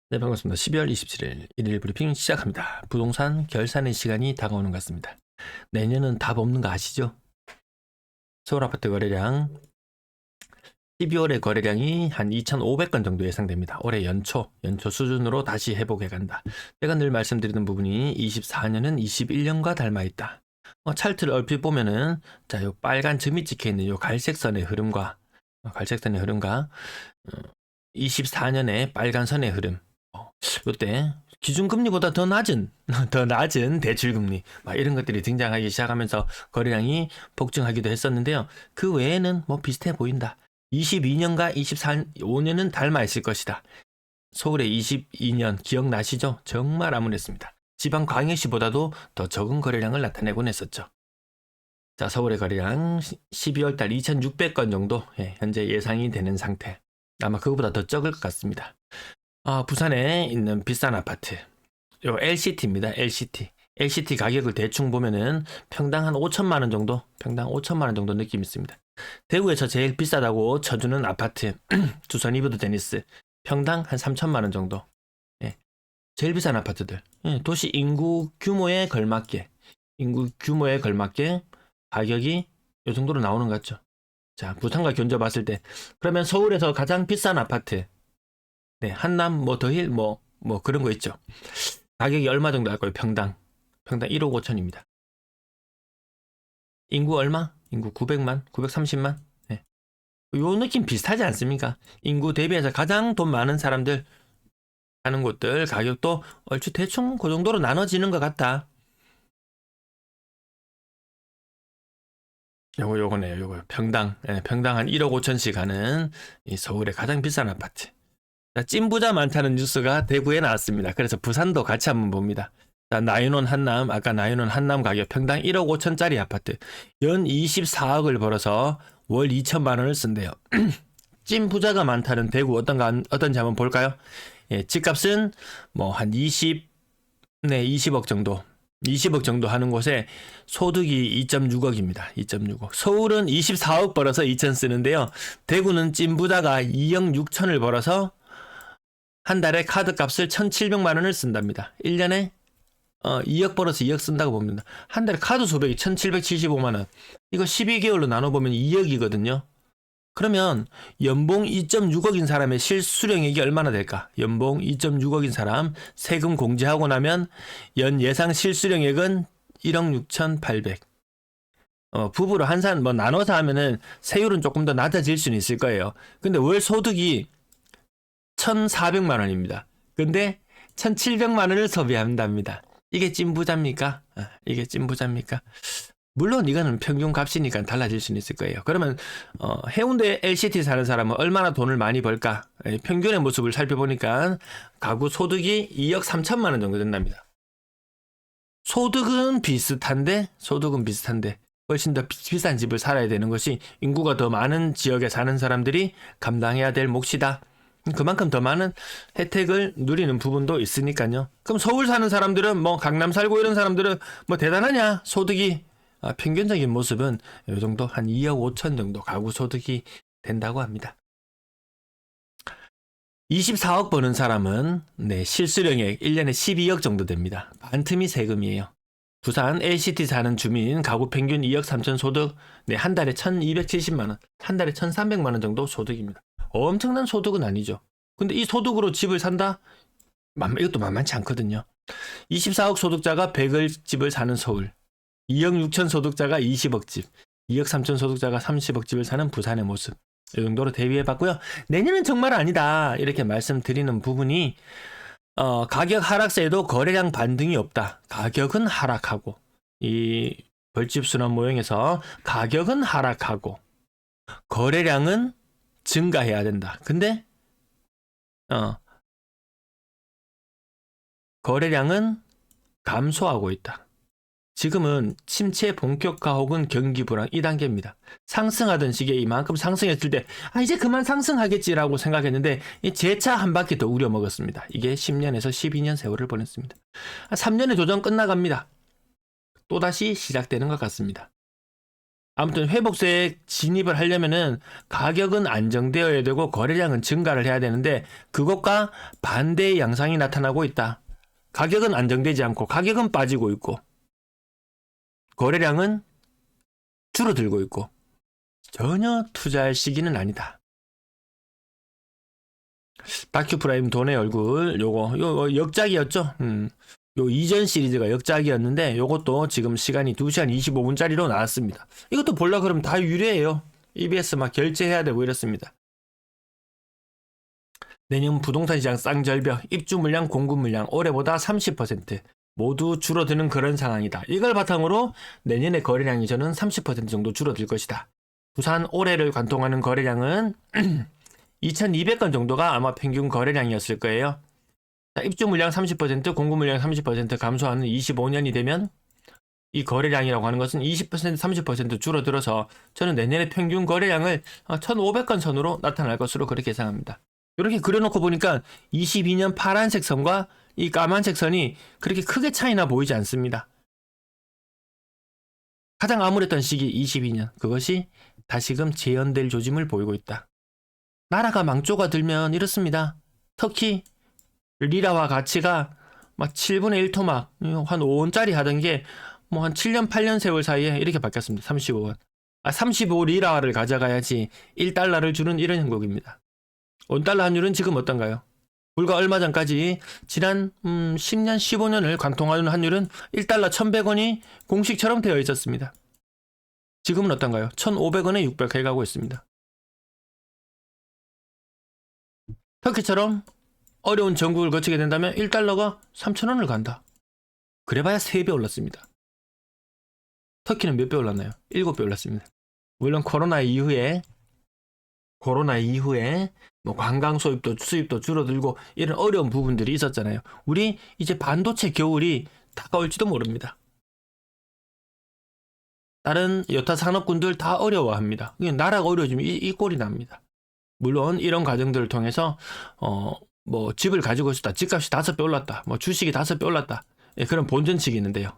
네, 반갑습니다. 12월 27일 일일 브리핑 시작합니다. 부동산 결산의 시간이 다가오는 것 같습니다. 내년은 답 없는 거 아시죠? 서울 아파트 거래량 12월의 거래량이 한 2,500건 정도 예상됩니다. 올해 연초 수준으로 다시 회복해 간다. 제가 늘 말씀드리는 부분이 24년은 21년과 닮아 있다. 차트를 얼핏 보면은 요 빨간 점이 찍혀 있는 요 갈색선의 흐름과 24년의 빨간 선의 흐름, 이때 기준금리보다 더 낮은 대출금리 이런 것들이 등장하기 시작하면서 거래량이 폭증하기도 했었는데요. 그 외에는 비슷해 보인다. 22년과 24년은 닮아 있을 것이다. 서울의 22년 기억나시죠? 정말 암울했습니다. 지방 광역시보다도 더 적은 거래량을 나타내곤 했었죠. 자, 서울의 거래량 12월 달 2,600건 정도 현재 예상이 되는 상태. 아마 그거보다 더 적을 것 같습니다. 부산에 있는 비싼 아파트, 요 LCT입니다. LCT 가격을 대충 보면은 평당 한 5천만 원 정도, 느낌이 있습니다. 대구에서 제일 비싸다고 쳐주는 아파트, 두선 이브드 데니스, 평당 한 3천만 원 정도. 제일 비싼 아파트들, 도시 인구 규모에 걸맞게 가격이 요 정도로 나오는 것 같죠. 자, 부산과 견져 봤을 때, 그러면 서울에서 가장 비싼 아파트, 한남, 더힐, 그런 거 있죠. 가격이 얼마 정도 할까요? 평당 1억 5천입니다. 인구 얼마? 인구 900만? 930만? 요 느낌 비슷하지 않습니까? 인구 대비해서 가장 돈 많은 사람들 하는 곳들 가격도 얼추 대충 그 정도로 나눠지는 것 같다. 요거네요. 평당 한 1억 5천씩 하는 이 서울의 가장 비싼 아파트. 찐부자 많다는 뉴스가 대구에 나왔습니다. 그래서 부산도 같이 한번 봅니다. 자, 나윤원 한남 가격 평당 1억 5천짜리 아파트. 연 24억을 벌어서 월 2천만 원을 쓴대요. 찐부자가 많다는 대구 어떤지 한번 볼까요? 집값은 한 20억 정도. 20억 정도 하는 곳에 소득이 2.6억입니다. 2.6억. 서울은 24억 벌어서 2천 쓰는데요. 대구는 찐부자가 2억 6천을 벌어서 한 달에 카드값을 1,700만 원을 쓴답니다. 1년에 2억 벌어서 2억 쓴다고 봅니다. 한 달에 카드 소백이 1,775만 원. 이거 12개월로 나눠보면 2억이거든요. 그러면 연봉 2.6억인 사람의 실수령액이 얼마나 될까? 연봉 2.6억인 사람 세금 공제하고 나면 연 예상 실수령액은 1억 6,800. 부부로 한산 나눠서 하면은 세율은 조금 더 낮아질 수는 있을 거예요. 근데 월 소득이 1,400만 원입니다. 근데 1,700만 원을 소비한답니다. 이게 찐부자입니까? 물론 이거는 평균 값이니까 달라질 수는 있을 거예요. 그러면 해운대 LCT 사는 사람은 얼마나 돈을 많이 벌까? 평균의 모습을 살펴보니까 가구 소득이 2억 3천만 원 정도 된답니다. 소득은 비슷한데 훨씬 더 비싼 집을 살아야 되는 것이 인구가 더 많은 지역에 사는 사람들이 감당해야 될 몫이다. 그만큼 더 많은 혜택을 누리는 부분도 있으니까요. 그럼 서울 사는 사람들은 강남 살고 이런 사람들은 대단하냐? 소득이 평균적인 모습은 이 정도 한 2억 5천 정도 가구 소득이 된다고 합니다. 24억 버는 사람은 실수령액 1년에 12억 정도 됩니다. 반틈이 세금이에요. 부산 LCT 사는 주민 가구 평균 2억 3천 소득, 한 달에 1,270만 원, 한 달에 1,300만 원 정도 소득입니다. 엄청난 소득은 아니죠. 근데 이 소득으로 집을 산다? 이것도 만만치 않거든요. 24억 소득자가 100억 집을 사는 서울, 2억 6천 소득자가 20억 집, 2억 3천 소득자가 30억 집을 사는 부산의 모습, 이 정도로 대비해봤고요. 내년은 정말 아니다 이렇게 말씀드리는 부분이 가격 하락세에도 거래량 반등이 없다. 가격은 하락하고 이 벌집순환 모형에서 가격은 하락하고 거래량은 증가해야 된다. 근데 거래량은 감소하고 있다. 지금은 침체 본격화 혹은 경기 불황 2단계입니다. 상승하던 시기에 이만큼 상승했을 때 이제 그만 상승하겠지라고 생각했는데 재차 한 바퀴 더 우려먹었습니다. 이게 10년에서 12년 세월을 보냈습니다. 3년의 조정 끝나갑니다. 또다시 시작되는 것 같습니다. 아무튼 회복세에 진입을 하려면은 가격은 안정되어야 되고 거래량은 증가를 해야 되는데 그것과 반대의 양상이 나타나고 있다. 가격은 안정되지 않고 가격은 빠지고 있고 거래량은 줄어들고 있고 전혀 투자할 시기는 아니다. 다큐프라임 돈의 얼굴 요거 역작이었죠. 요 이전 시리즈가 역작이었는데 요것도 지금 시간이 2시간 25분짜리로 나왔습니다. 이것도 볼라 그러면 다 유료예요. EBS 막 결제해야 되고 이렇습니다. 내년 부동산 시장 쌍절벽, 입주 물량, 공급 물량 올해보다 30% 모두 줄어드는 그런 상황이다. 이걸 바탕으로 내년의 거래량이 저는 30% 정도 줄어들 것이다. 부산 올해를 관통하는 거래량은 2200건 정도가 아마 평균 거래량이었을 거예요. 입주 물량 30%, 공급 물량 30% 감소하는 25년이 되면 이 거래량이라고 하는 것은 20%, 30% 줄어들어서 저는 내년에 평균 거래량을 1500건 선으로 나타날 것으로 그렇게 예상합니다. 이렇게 그려놓고 보니까 22년 파란색 선과 이 까만색 선이 그렇게 크게 차이나 보이지 않습니다. 가장 암울했던 시기 22년, 그것이 다시금 재현될 조짐을 보이고 있다. 나라가 망조가 들면 이렇습니다. 터키 리라화 가치가 막 7분의 1 토막 한 5원짜리 하던 게 뭐 한 7년 8년 세월 사이에 이렇게 바뀌었습니다. 35원. 35리라를 가져가야지 1달러를 주는 이런 형국입니다. 원달러 환율은 지금 어떤가요? 불과 얼마 전까지 지난 10년 15년을 관통하는 환율은 1달러 1100원이 공식처럼 되어 있었습니다. 지금은 어떤가요? 1500원에 600해 가고 있습니다. 터키처럼 어려운 정국을 거치게 된다면 1달러가 3000원을 간다. 그래봐야 3배 올랐습니다. 터키는 몇 배 올랐나요? 7배 올랐습니다. 물론 코로나 이후에 뭐 관광 수입도 줄어들고 이런 어려운 부분들이 있었잖아요. 우리 이제 반도체 겨울이 다가올지도 모릅니다. 다른 여타 산업군들 다 어려워합니다. 나라가 어려워지면 이 꼴이 납니다. 물론 이런 과정들을 통해서 뭐 집을 가지고 있었다. 집값이 5배 올랐다. 뭐 주식이 5배 올랐다. 예, 그런 본전치기 있는데요.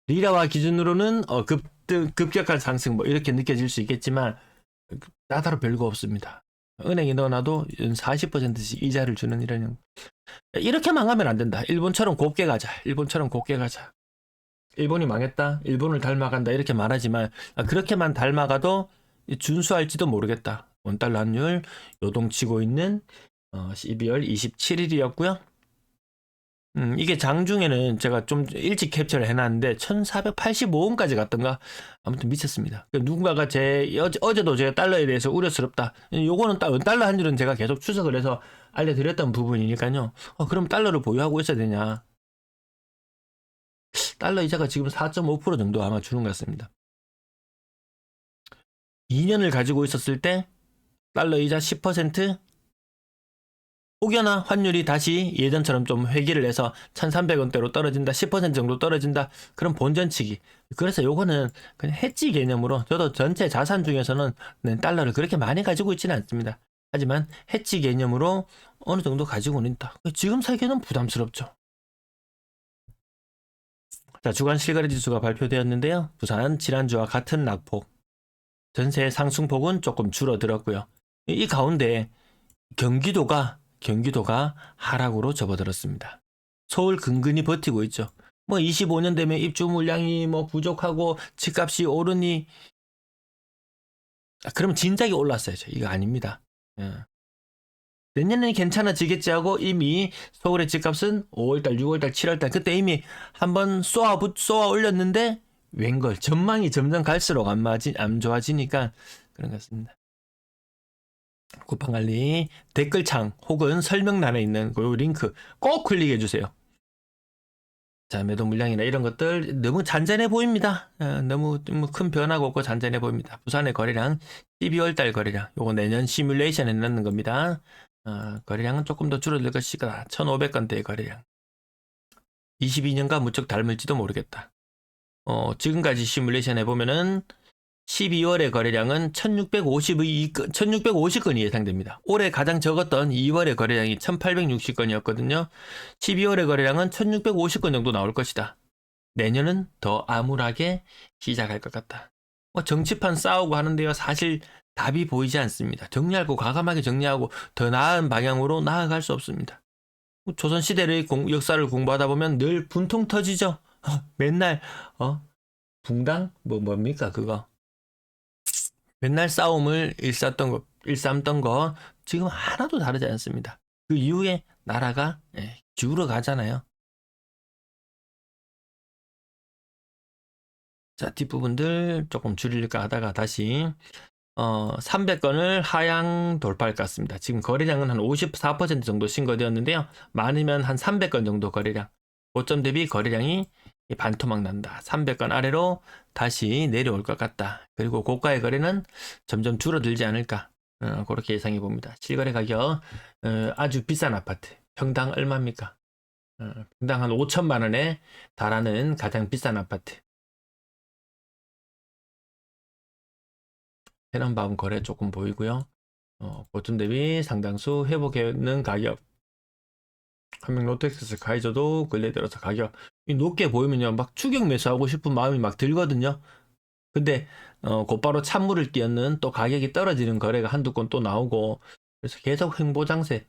리라와 기준으로는 급격한 상승 뭐 이렇게 느껴질 수 있겠지만 나다로 별거 없습니다. 은행에 넣어놔도 40%씩 이자를 주는 이런 이렇게 망하면 안 된다. 일본처럼 곱게 가자. 일본이 망했다. 일본을 닮아간다. 이렇게 말하지만 그렇게만 닮아가도 준수할지도 모르겠다. 원달러 환율 요동치고 있는 12월 27일이었고요. 이게 장중에는 제가 좀 일찍 캡처를 해놨는데 1485원까지 갔던가 아무튼 미쳤습니다. 누군가가 어제도 제가 달러에 대해서 우려스럽다. 요거는 달러 환율은 제가 계속 추적을 해서 알려드렸던 부분이니까요. 그럼 달러를 보유하고 있어야 되냐. 달러 이자가 지금 4.5% 정도 아마 주는 것 같습니다. 2년을 가지고 있었을 때 달러 이자 10%, 혹여나 환율이 다시 예전처럼 좀 회귀를 해서 1300원대로 떨어진다, 10% 정도 떨어진다, 그런 본전치기. 그래서 요거는 그냥 해지 개념으로, 저도 전체 자산 중에서는 달러를 그렇게 많이 가지고 있지는 않습니다. 하지만 해지 개념으로 어느 정도 가지고는 있다. 지금 사기에는 부담스럽죠. 자, 주간 실거래 지수가 발표되었는데요. 부산 지난주와 같은 낙폭, 전세 상승폭은 조금 줄어들었고요. 이 가운데 경기도가 하락으로 접어들었습니다. 서울 근근히 버티고 있죠. 뭐 25년 되면 입주 물량이 뭐 부족하고 집값이 오르니 그럼 진작에 올랐어야죠. 이거 아닙니다. 내년에는 괜찮아지겠지 하고 이미 서울의 집값은 5월달, 6월달, 7월달 그때 이미 한번 쏘아 올렸는데 웬걸 전망이 점점 갈수록 안 좋아지니까 그런 것 같습니다. 쿠팡관리 댓글창 혹은 설명란에 있는 그 링크 꼭 클릭해 주세요. 자, 매도 물량이나 이런 것들 너무 잔잔해 보입니다. 너무 큰 변화가 없고 잔잔해 보입니다. 부산의 거래량 12월달 거래량 요거 내년 시뮬레이션에 넣는 겁니다. 거래량은 조금 더 줄어들 것이다. 1500건대의 거래량 22년과 무척 닮을지도 모르겠다. 지금까지 시뮬레이션 해보면은 12월의 거래량은 1650건이 예상됩니다. 올해 가장 적었던 2월의 거래량이 1860건이었거든요. 12월의 거래량은 1650건 정도 나올 것이다. 내년은 더 암울하게 시작할 것 같다. 뭐 정치판 싸우고 하는데요. 사실 답이 보이지 않습니다. 정리하고 과감하게 정리하고 더 나은 방향으로 나아갈 수 없습니다. 조선시대의 역사를 공부하다 보면 늘 분통 터지죠. 맨날 붕당? 뭡니까 그거. 맨날 싸움을 일삼던 거 지금 하나도 다르지 않습니다. 그 이후에 나라가 기울어 가잖아요. 자, 뒷부분들 조금 줄일까 하다가 다시 300건을 하향 돌파할 것 같습니다. 지금 거래량은 한 54% 정도 신고되었는데요. 많으면 한 300건 정도 거래량. 고점 대비 거래량이 반토막 난다. 300건 아래로 다시 내려올 것 같다. 그리고 고가의 거래는 점점 줄어들지 않을까. 그렇게 예상해 봅니다. 실거래 가격 아주 비싼 아파트. 평당 얼마입니까? 평당 한 5천만 원에 달하는 가장 비싼 아파트. 테넌바움 거래 조금 보이고요. 고점 대비 상당수 회복해는 가격. 한명 롯데엑스 가이저도 근래 들어서 가격이 높게 보이면요, 막 추격 매수하고 싶은 마음이 막 들거든요. 근데 곧바로 찬물을 끼얹는 또 가격이 떨어지는 거래가 한두 건 또 나오고, 그래서 계속 횡보장세.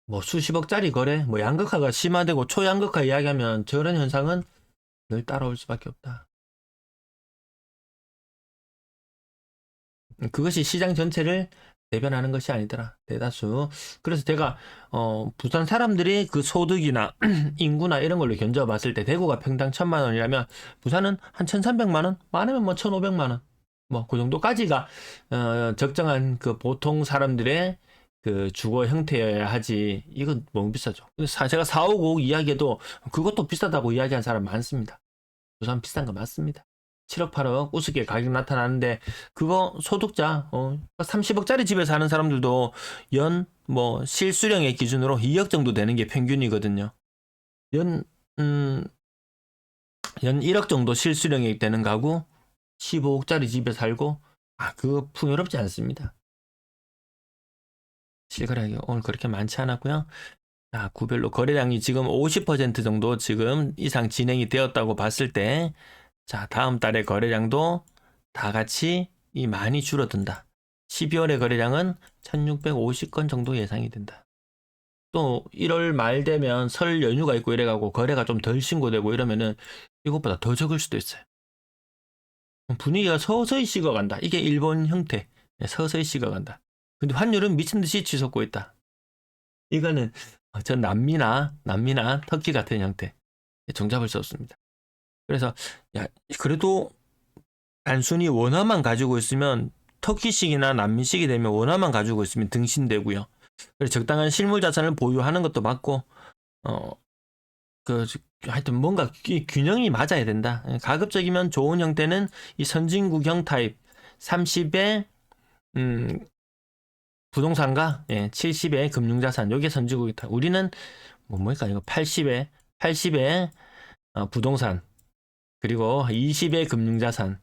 뭐 수십억짜리 거래, 뭐 양극화가 심화되고 초양극화 이야기하면 저런 현상은 늘 따라올 수밖에 없다. 그것이 시장 전체를 대변하는 것이 아니더라. 대다수. 그래서 제가 부산 사람들이 그 소득이나 인구나 이런 걸로 견적봤을 때 대구가 평당 1,000만 원이라면 부산은 한 1,300만 원, 많으면 뭐 1,500만 원. 뭐 그 정도까지가 적정한 그 보통 사람들의 그 주거 형태여야 하지. 이건 너무 비싸죠. 제가 4, 5, 5 이야기해도 그것도 비싸다고 이야기한 사람 많습니다. 부산 비싼 거 맞습니다. 7억, 8억 우습게 가격 나타나는데 그거 소득자 30억짜리 집에 사는 사람들도 연 뭐 실수령의 기준으로 2억 정도 되는 게 평균이거든요. 연 1억 정도 실수령이 되는 가구 15억짜리 집에 살고 그거 풍요롭지 않습니다. 실거래 오늘 그렇게 많지 않았고요. 구별로 거래량이 지금 50% 정도 지금 이상 진행이 되었다고 봤을 때, 자, 다음 달의 거래량도 다 같이 많이 줄어든다. 12월의 거래량은 1650건 정도 예상이 된다. 또 1월 말 되면 설 연휴가 있고 이래가고 거래가 좀 덜 신고되고 이러면은 이것보다 더 적을 수도 있어요. 분위기가 서서히 식어간다. 이게 일본 형태. 서서히 식어간다. 근데 환율은 미친 듯이 치솟고 있다. 이거는 전 남미나 터키 같은 형태 종잡을 수 없습니다. 그래서 그래도 단순히 원화만 가지고 있으면 터키식이나 남미식이 되면 원화만 가지고 있으면 등신되고요. 그래서 적당한 실물 자산을 보유하는 것도 맞고 하여튼 뭔가 균형이 맞아야 된다. 가급적이면 좋은 형태는 이 선진국형 타입 30에 부동산과 70에 금융자산, 요게 선진국이다. 우리는 뭡니까 이거 80에 부동산, 그리고 20의 금융자산.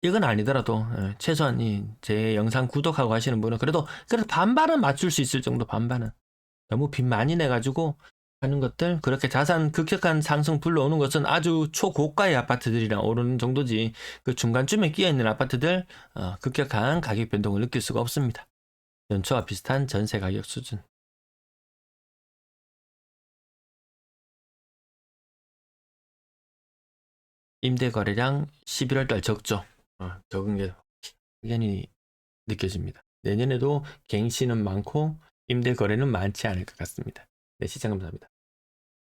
이건 아니더라도 최소한 제 영상 구독하고 하시는 분은 그래도 반반은 맞출 수 있을 정도. 반반은 너무 빚 많이 내가지고 하는 것들, 그렇게 자산 급격한 상승 불러오는 것은 아주 초고가의 아파트들이랑 오르는 정도지, 그 중간쯤에 끼어있는 아파트들 급격한 가격 변동을 느낄 수가 없습니다. 연초와 비슷한 전세 가격 수준. 임대 거래량 11월달 적죠. 적은 게 확연히 느껴집니다. 내년에도 갱신은 많고 임대 거래는 많지 않을 것 같습니다. 네, 시청 감사합니다.